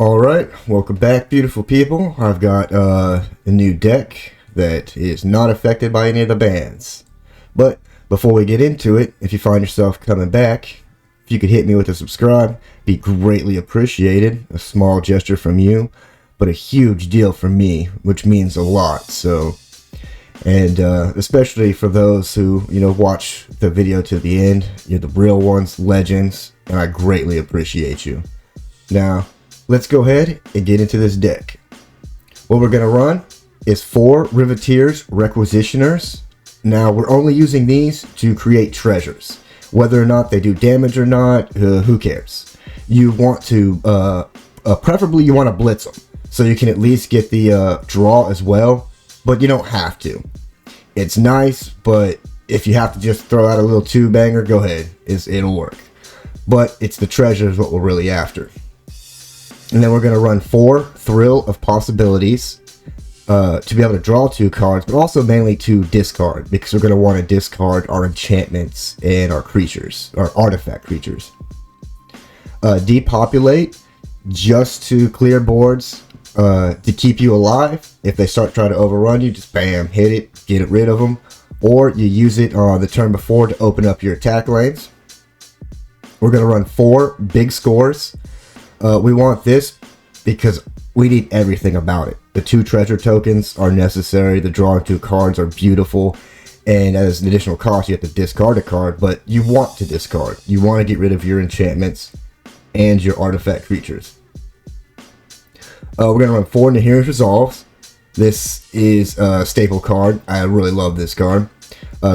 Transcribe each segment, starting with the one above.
Alright, welcome back, beautiful people. I've got a new deck that is not affected by any of the bans. But before we get into it, if you find yourself coming back, if you could hit me with a subscribe, be greatly appreciated. A small gesture from you, but a huge deal from me, which means a lot. So, and especially for those who, watch the video to the end, you're the real ones, legends, and I greatly appreciate you. Now, let's go ahead and get into this deck. What we're going to run is 4 Riveteers Requisitioners. Now, we're only using these to create treasures. Whether or not they do damage or not, who cares? You want to, preferably you want to blitz them, so you can at least get the draw as well, but you don't have to. It's nice, but if you have to just throw out a little 2-banger, go ahead. It'll work. But it's the treasures what we're really after. And then we're going to run 4 Thrill of Possibilities to be able to draw 2 cards, but also mainly to discard, because we're going to want to discard our enchantments and our creatures, our artifact creatures. Depopulate, just to clear boards, to keep you alive. If they start trying to overrun you, just bam, hit it, get rid of them. Or you use it on the turn before to open up your attack lanes. We're going to run 4 Big Scores. We want this because we need everything about it. The 2 treasure tokens are necessary. The drawing 2 cards are beautiful. And as an additional cost, you have to discard a card. But you want to discard. You want to get rid of your enchantments and your artifact creatures. We're going to run 4 Nahir's Resolves. This is a staple card. I really love this card.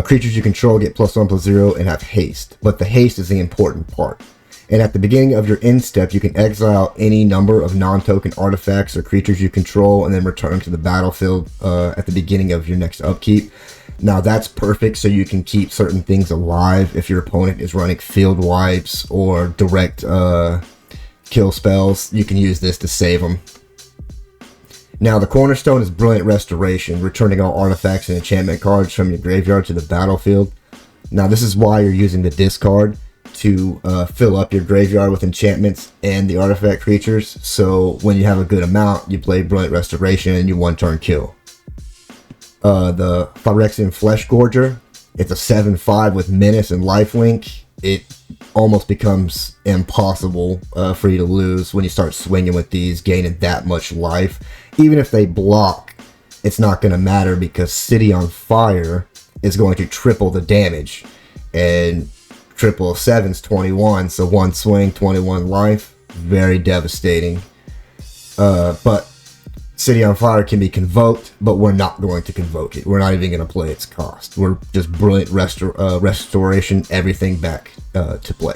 Creatures you control get +1/+0 and have haste. But the haste is the important part. And at the beginning of your end step, you can exile any number of non-token artifacts or creatures you control and then return to the battlefield at the beginning of your next upkeep. Now that's perfect so you can keep certain things alive if your opponent is running field wipes or direct kill spells. You can use this to save them. Now the cornerstone is Brilliant Restoration, returning all artifacts and enchantment cards from your graveyard to the battlefield. Now this is why you're using the discard to fill up your graveyard with enchantments and the artifact creatures. So when you have a good amount, you play Brilliant Restoration and you 1-turn kill. The Phyrexian Flesh Gorger, it's a 7/5 with Menace and Lifelink. It almost becomes impossible for you to lose when you start swinging with these, gaining that much life. Even if they block, it's not going to matter because City on Fire is going to triple the damage. And 777's 21, so 1 swing, 21 life. Very devastating. But City on Fire can be convoked, but we're not going to convoke it. We're not even going to play its cost. We're just Brilliant Restoration, everything back to play.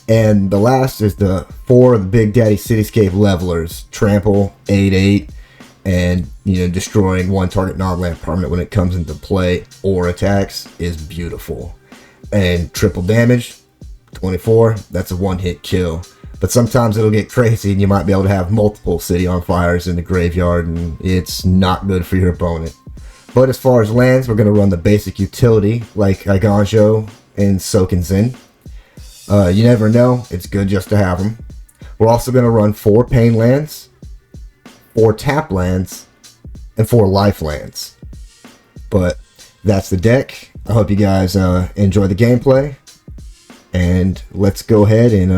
And the last is the 4 of the Big Daddy Cityscape Levelers. Trample, 8/8, and destroying 1 target non-land permanent when it comes into play or attacks is beautiful. And triple damage, 24, that's a 1-hit kill. But sometimes it'll get crazy and you might be able to have multiple City on Fires in the graveyard and it's not good for your opponent. But as far as lands, we're going to run the basic utility like Iganjo and Sokenzen. You never know, it's good just to have them. We're also going to run 4 Pain lands, 4 Tap lands, and 4 Life lands. But that's the deck. I hope you guys enjoy the gameplay, and let's go ahead and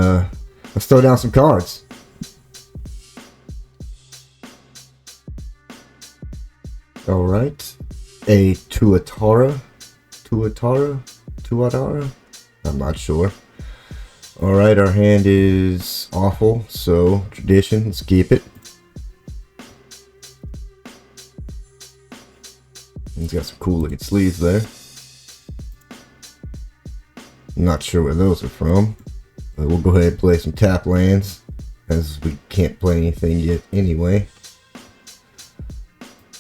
let's throw down some cards. All right, a Tuatara, I'm not sure. All right, our hand is awful, so tradition, let's keep it. He's got some cool looking sleeves there. Not sure where those are from. We'll go ahead and play some tap lands, as we can't play anything yet anyway.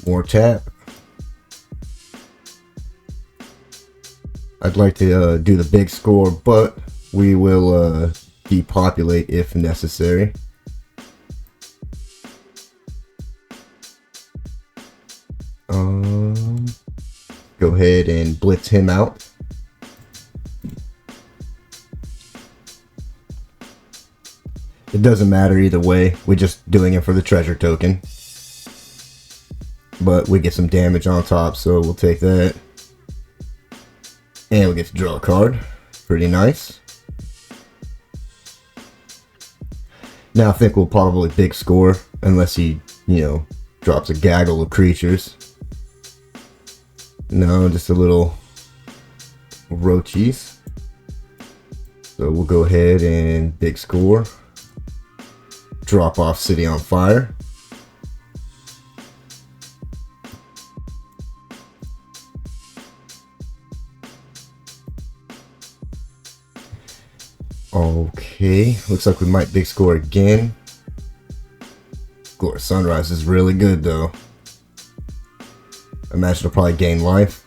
More tap. I'd like to do the big score, but we will depopulate if necessary. Go ahead and blitz him out. The doesn't matter either way. We're just doing it for the treasure token. But we get some damage on top, so we'll take that. And we get to draw a card. Pretty nice. Now I think we'll probably big score, unless he, drops a gaggle of creatures. No, just a little roachies. So we'll go ahead and big score. Drop off City on Fire. Okay, looks like we might big score again. Glorious Sunrise is really good though. I imagine it'll probably gain life.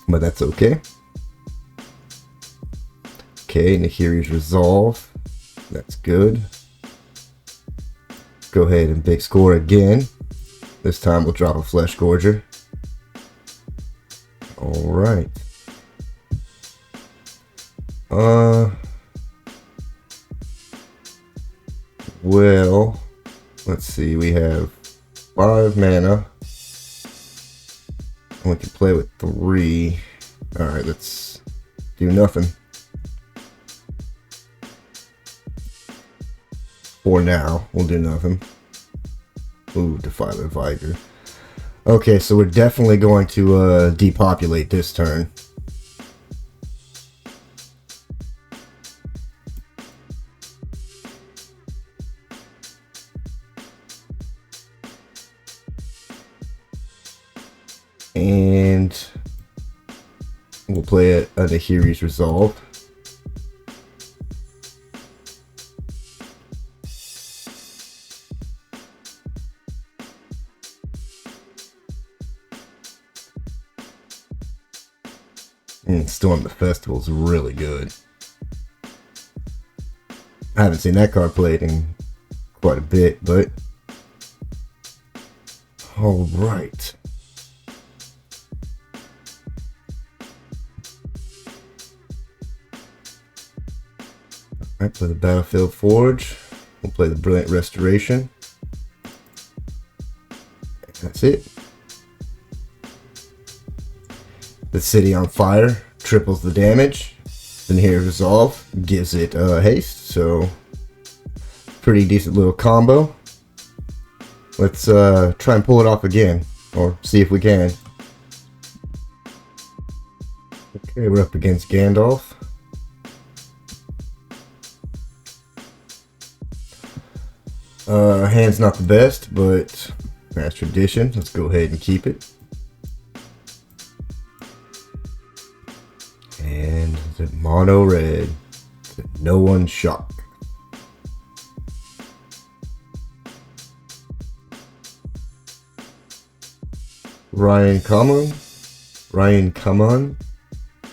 But that's okay. Okay, Nahiri's Resolve. That's good. Go ahead and big score again. This time we'll drop a Flesh Gorger. Alright. Well, let's see, we have 5 mana. And we can play with 3. Alright, let's do nothing. For now, we'll do nothing. Ooh, Defiler Viger. Okay, so we're definitely going to depopulate this turn. And we'll play a Nahiri's Resolve. Storm the Festival is really good. I haven't seen that card played in quite a bit, but alright. Alright, play the Battlefield Forge. We'll play the Brilliant Restoration. That's it. The City on Fire triples the damage. Then here Resolve gives it haste, so pretty decent little combo. Let's try and pull it off again, or see if we can. Okay, we're up against Gandalf. Hand's not the best, but that's tradition. Let's go ahead and keep it. And is it mono red? Is it no one shock? Ryan, come on. I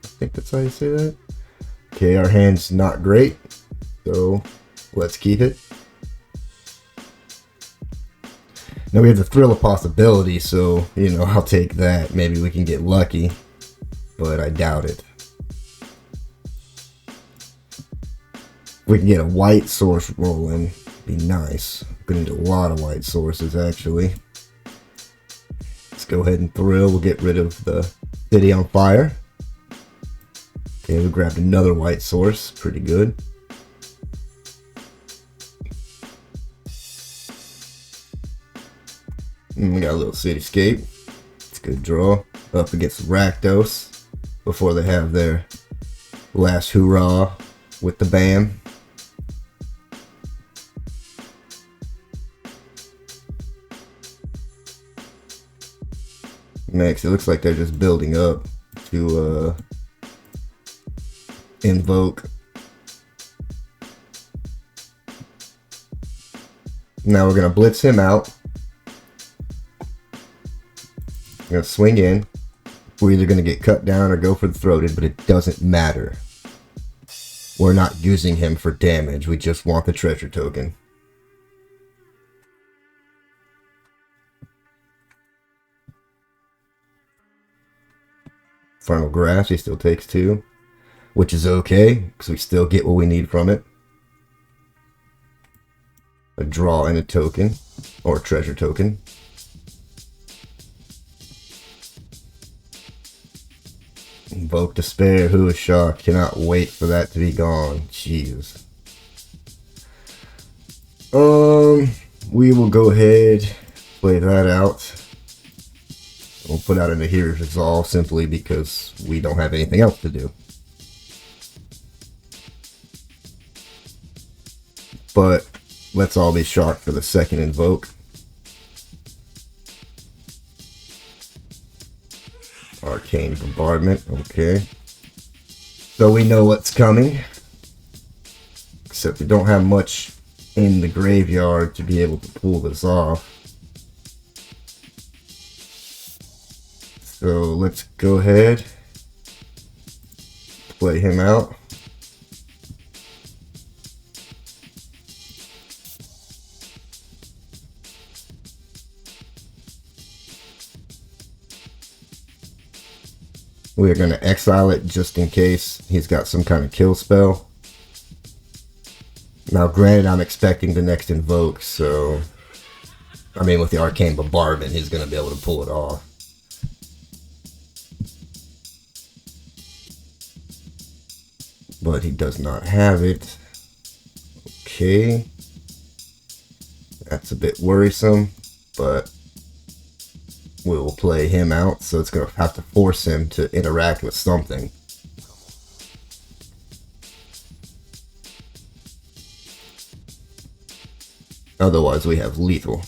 think that's how you say that. Okay, our hand's not great, so let's keep it. Now we have the Thrill of Possibility, so, I'll take that. Maybe we can get lucky, but I doubt it. If we can get a white source rolling, be nice. We're gonna do a lot of white sources, actually. Let's go ahead and Thrill. We'll get rid of the City on Fire. Okay, we grabbed another white source. Pretty good. We got a little Cityscape. It's a good draw. Up against Rakdos before they have their last hurrah with the BAM. Next, it looks like they're just building up to invoke. Now we're gonna blitz him out. We're gonna swing in. We're either gonna get cut down or go for the throated, but it doesn't matter. We're not using him for damage. We just want the treasure token. Infernal Grasp, he still takes 2. which is okay, because we still get what we need from it. A draw and a token, or a treasure token. Invoke Despair, Who is Shocked. Cannot wait for that to be gone. Jesus. We will go ahead, play that out. We'll put out into Hero's Resolve simply because we don't have anything else to do. But let's all be sharp for the second invoke. Arcane Bombardment, okay. So we know what's coming. Except we don't have much in the graveyard to be able to pull this off. So let's go ahead, play him out. We're going to exile it just in case he's got some kind of kill spell. Now granted, I'm expecting the next invoke, so I mean with the Arcane Bombardment he's going to be able to pull it off. But he does not have it. Okay. That's a bit worrisome, but we will play him out, so it's going to have to force him to interact with something. Otherwise, we have lethal.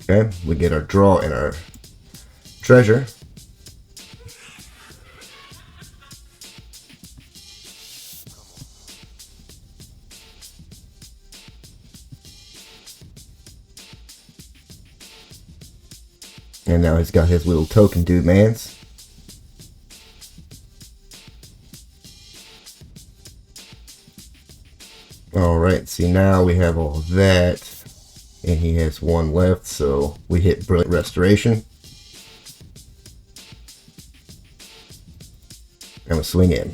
Okay, we get our draw and our treasure. And now he's got his little token demands. Alright, see now we have all that. And he has one left, so we hit Brilliant Restoration. And we swing in.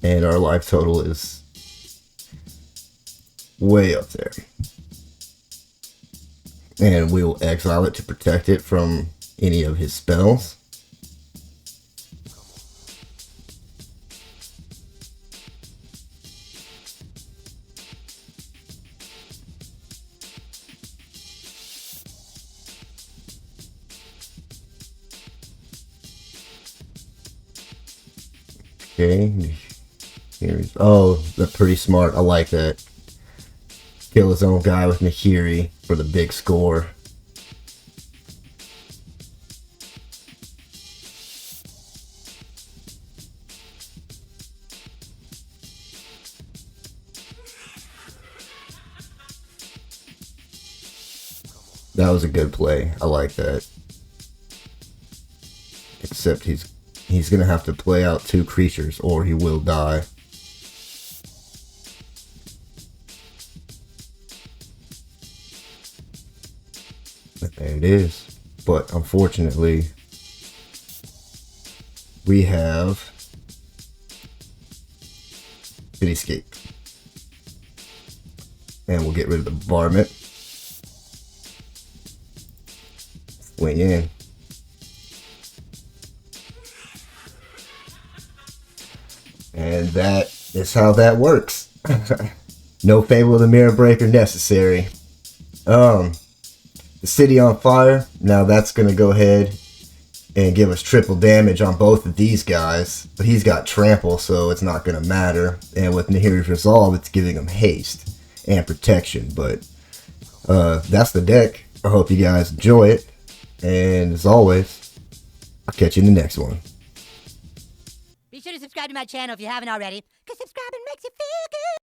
And our life total is way up there. And we will exile it to protect it from any of his spells. Okay. Here's, oh, that's pretty smart. I like that. Kill his own guy with Nahiri for the big score. That was a good play. I like that. Except he's gonna have to play out two creatures or he will die. There it is. But unfortunately, we have Cityscape. And we'll get rid of the varmint. Swing in. And that is how that works. No Fable of the Mirror Breaker necessary. The city on fire. Now that's going to go ahead and give us triple damage on both of these guys. But he's got trample, so it's not going to matter. And with Nahiri's Resolve, it's giving him haste and protection. But That's the deck. I hope you guys enjoy it. And as always, I'll catch you in the next one. Be sure to subscribe to my channel if you haven't already, because subscribing makes you feel good.